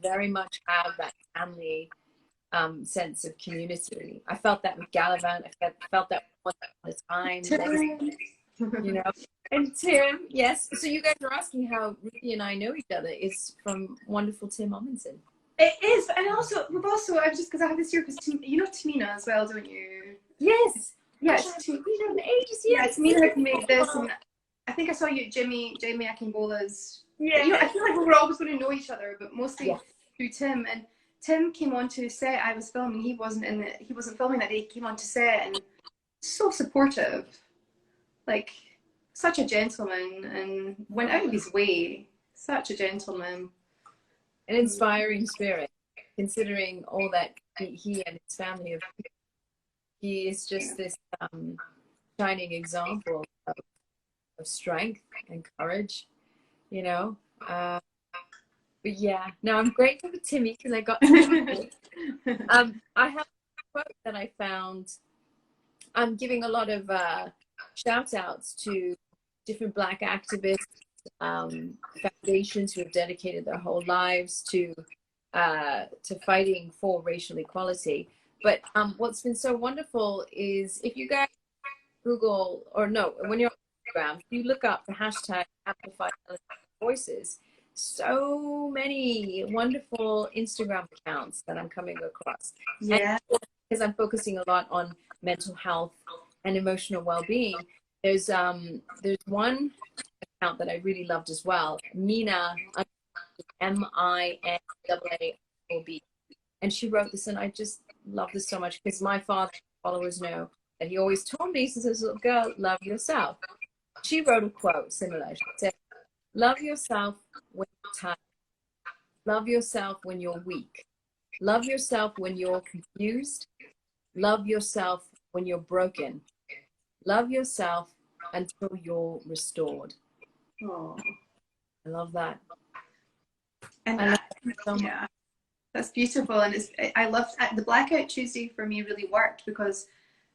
very much have that family sense of community. I felt that with Gallivant. I felt that Once Upon a Time, Tim. you know. And Tim, yes. So you guys are asking how Ruthie and I know each other. It's from wonderful Tim Omundson. It is, and also I was just because I have this year because you know Tamina as well, don't you? Yes. Yes, Gosh, I haven't seen her in ages. yeah, Yes. Tamina had made this, and I think I saw you at Jamie Akingbola's. Yeah. You know, I feel like we were always going to know each other, but mostly Yeah. through Tim. And Tim came onto set. I was filming. He wasn't filming that day. He came onto set and so supportive, like such a gentleman, and went out of his way. Such a gentleman. An inspiring spirit, considering all that he and his family have. He is just this shining example of strength and courage, you know. But yeah, no, I'm grateful for Timmy because I got to I have a quote that I found. I'm giving a lot of shout outs to different Black activists, foundations who have dedicated their whole lives to fighting for racial equality. But what's been so wonderful is if you guys Google, or no, when you're on Instagram, you look up the hashtag Amplify Voices. So many wonderful Instagram accounts that I'm coming across. Yeah. And because I'm focusing a lot on mental health and emotional well-being, there's one account that I really loved as well, Mina, MINAAB, and she wrote this, and I just love this so much because my father followers know that he always told me since I was a little girl, love yourself. She wrote a quote similar. She said, love yourself when you're tired. Love yourself when you're weak. Love yourself when you're confused. Love yourself when you're broken. Love yourself until you're restored. Oh, I love that. and I love that so much. yeah, that's beautiful. And I loved the Blackout Tuesday for me really worked because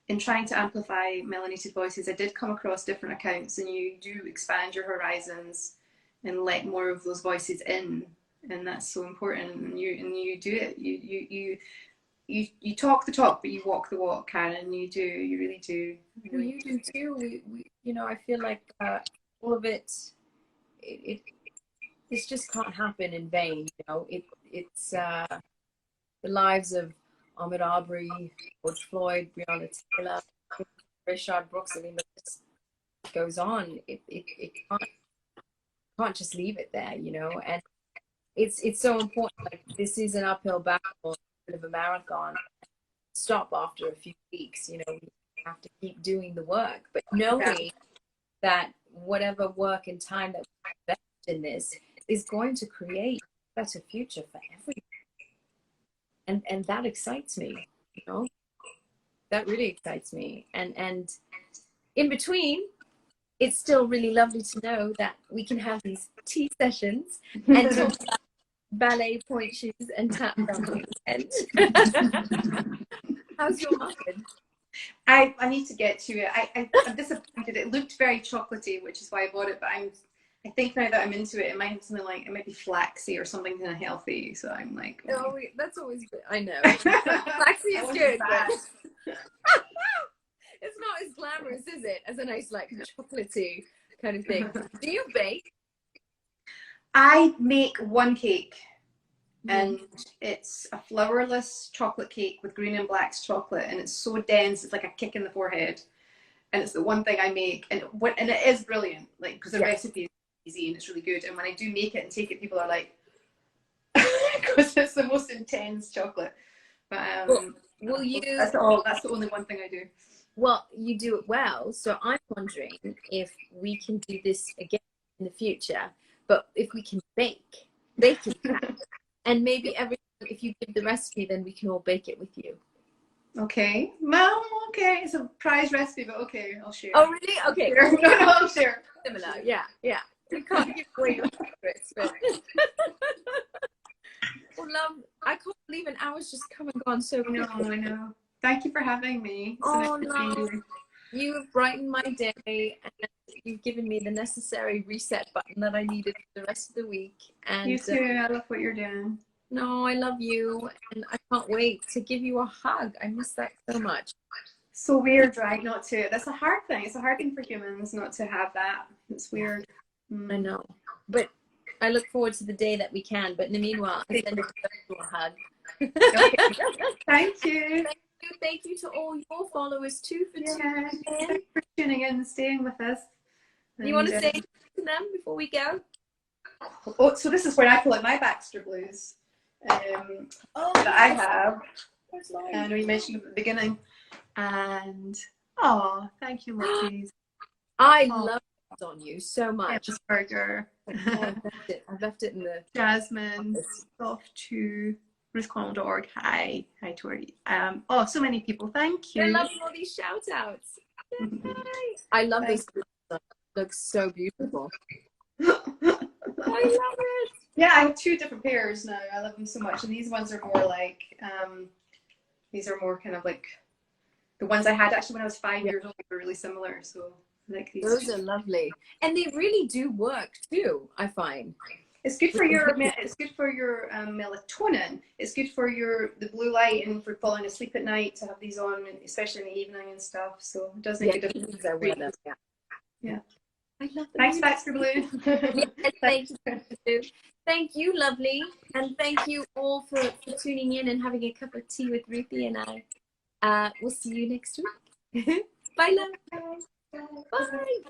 in trying to amplify melanated voices, I did come across different accounts, and you do expand your horizons and let more of those voices in, and that's so important. And you do it. You talk the talk, but you walk the walk, Karen. You do. You really do. Well, you do too. We you know, I feel like all of it, this just can't happen in vain. You know, it's the lives of Ahmaud Arbery, George Floyd, Breonna Taylor, Rayshard Brooks. I mean, the list goes on. It can't just leave it there, you know. And it's so important. Like, this is an uphill battle, a bit of a marathon. Stop after a few weeks, you know. We have to keep doing the work, but knowing that whatever work and time that we invest in this is going to create a better future for everyone. And that excites me, you know. That really excites me. And in between, it's still really lovely to know that we can have these tea sessions and talk about ballet point shoes and tap dancing. And how's your muffin? I need to get to it. I'm disappointed. It looked very chocolatey, which is why I bought it. But I think now that I'm into it, it might have something like, it might be flaxy or something kind of healthy. So I'm like, oh, that's always good. I know. Flaxy is good, but it's not as glamorous, is it? As a nice, like, chocolatey kind of thing. Do you bake? I make one cake, and it's a flourless chocolate cake with green and black's chocolate, and it's so dense, it's like a kick in the forehead. And it's the one thing I make, and it is brilliant, like, because the recipe is easy and it's really good. And when I do make it and take it, people are like, because it's the most intense chocolate. But will you? That's the only one thing I do. Well, you do it well, so I'm wondering if we can do this again in the future. But if we can bake it, and maybe if you give the recipe, then we can all bake it with you. Okay. Well, okay. It's a prize recipe, but okay, I'll share. Oh, really? Okay. No, I'll share. Similar, yeah. We can't give away your secrets, but well, love, I can't believe an hour's just come and gone so quickly. No, I know. Thank you for having me. Oh, no. You have brightened my day, and you've given me the necessary reset button that I needed for the rest of the week. And You too. I love what you're doing. no, I love you, and I can't wait to give you a hug. I miss that so much. So weird, right? Not to. That's a hard thing. It's a hard thing for humans not to have that. It's weird. I know, but I look forward to the day that we can. But in the meanwhile, I send you a hug. Okay. Thank you. Thank you to all your followers too for tuning in. Thanks for tuning in and staying with us. You want to say to them before we go? Oh, so this is where I pull out my Baxter Blues that I have. And we mentioned at the beginning. And thank you, ladies. I love it on you so much. Burger. I've left it in the Jasmine, Soft to RuthConnell.org. Hi Tori. So many people. Thank you. I love all these shout outs. I love this. It looks so beautiful. I love it. Yeah, I have 2 different pairs now. I love them so much. And these ones are more like, these are more kind of like the ones I had actually when I was 5 years old. They were really similar. So I like these. Those are lovely. And they really do work too, I find. It's good for your melatonin. It's good for the blue light and for falling asleep at night to have these on, especially in the evening and stuff. So it does make a difference. Yeah. I love them. Thanks, Baxter Blue. Thank you. Thank you, lovely. And thank you all for tuning in and having a cup of tea with Ruthie and I. We'll see you next week. Bye, love. Bye.